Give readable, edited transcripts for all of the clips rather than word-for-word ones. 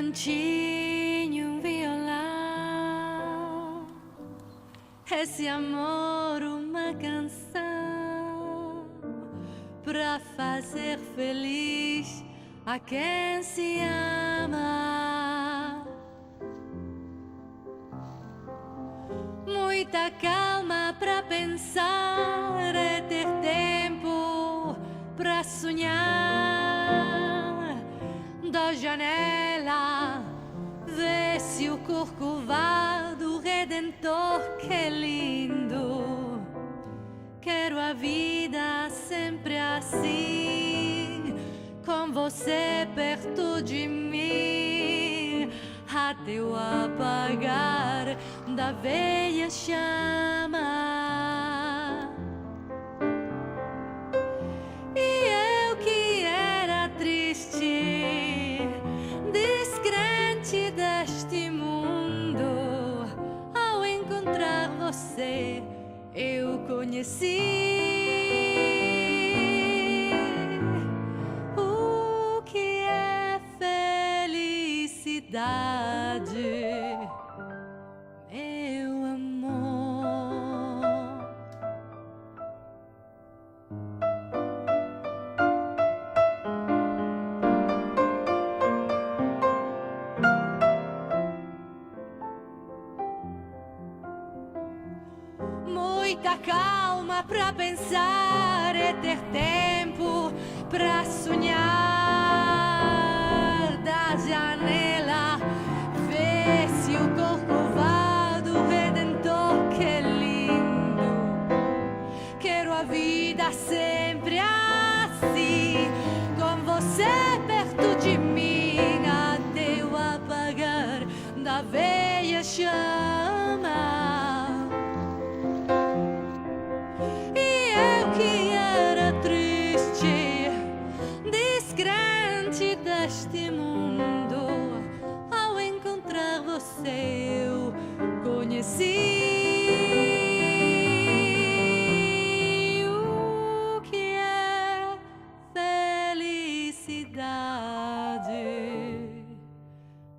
cantinho, um violão, esse amor uma canção pra fazer feliz a quem se ama. Muita calma pra pensar, é ter tempo pra sonhar. Da janela vê-se o Corcovado Redentor, que lindo. Quero a vida sempre assim, com você perto de mim, até eu apagar da velha chama. E eu que era triste, descrente deste mundo, ao encontrar você eu conheci o que é felicidade, meu amor. Muita calma pra pensar, é ter tempo pra sonhar. Da janela vê-se o Corcovado Redentor, que lindo. Quero a vida sempre assim, com você perto de mim, até eu apagar da velha chama. Deste mundo, ao encontrar você eu conheci o que é felicidade,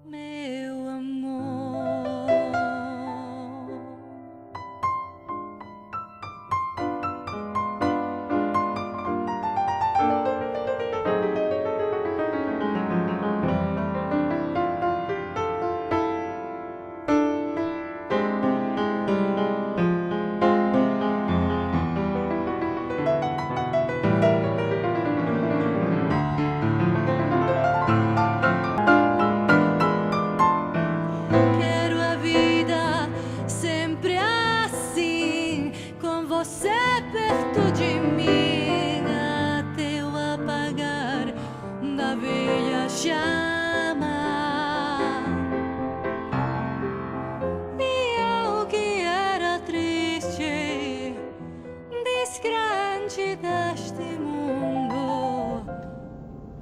meu amor. Quero a vida sempre assim, com você perto de mim, até eu apagar da velha chama. E eu que era triste, descrente deste mundo,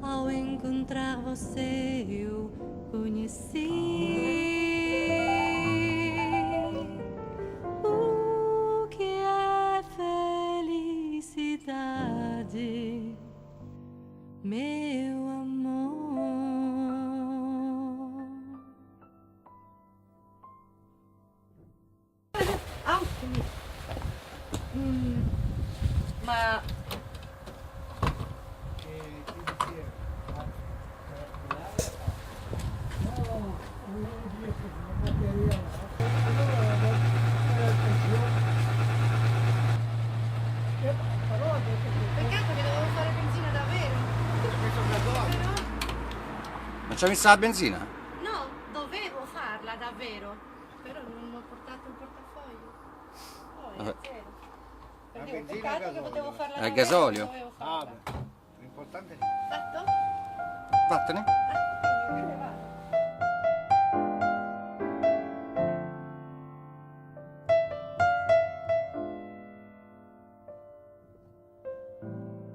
ao encontrar você eu conheci o que é felicidade, meu amor. Ma peccato che dovevo fare benzina davvero. Non ci hai messo la benzina? No, dovevo farla davvero, però non ho portato il portafoglio. Vabbè. Zero. Perché è un peccato che potevo farla Al davvero. gasolio? Dovevo Ah, farla. beh, l'importante è Fatto? Vattene. Quindi vado.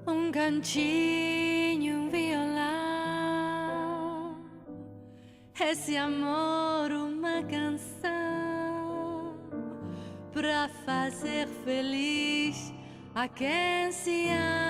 Um cantinho, um violão, esse amor uma canção pra fazer feliz a quem se ama.